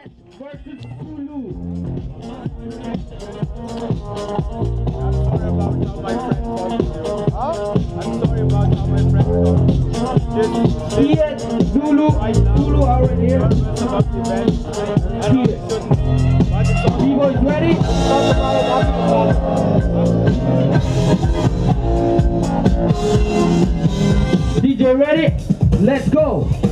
Kiet versus Zulu. I'm sorry about how my friend talked. Kiet, Zulu already here. Kiet. D-Boys ready? DJ ready? Let's go.